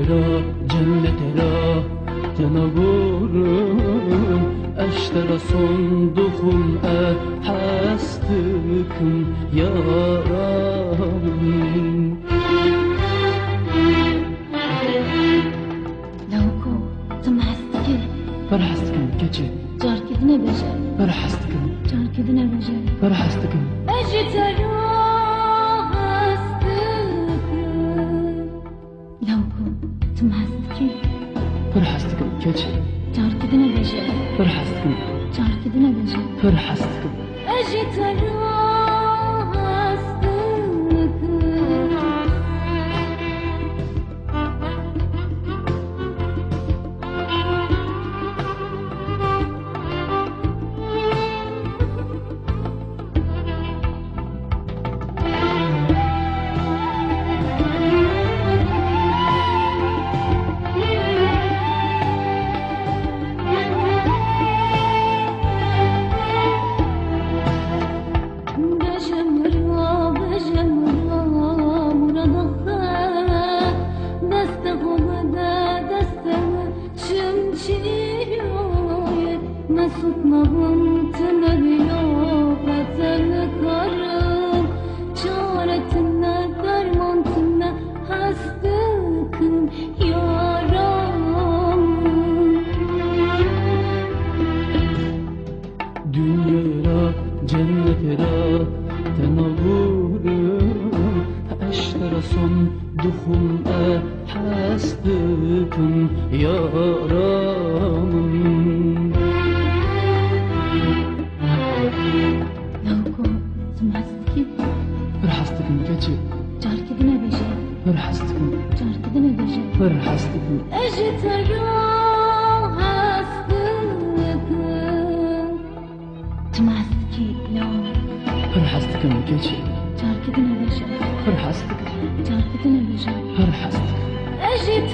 را جنت را تنورم اشترى صندوقم حستكم يا رب لوكو تمحستكي فرحستكم كتشي جاركدنا بجا فرحستكم جاركدنا بجا فرحستكم أجت لوكو تمحستكي فرحستكم كتشي جاركدنا بجا فرحستكم جاركدنا بجا فرحستكم أجت Tutmağım tınarıyor Katarlı karım Çaretinle dermantınla Hastıkım yaram Dünyara cennetera tenavurum Eştera صندوقم حستكم yaram فرحستكم كتشي جاركدنا بجا فرحستكم جاركدنا بجا فرحستكم أجت حستكم تمحستكي لو فرحستكم كتشي جاركدنا بجا فرحستكم جاركدنا بجا فرحستكم أجت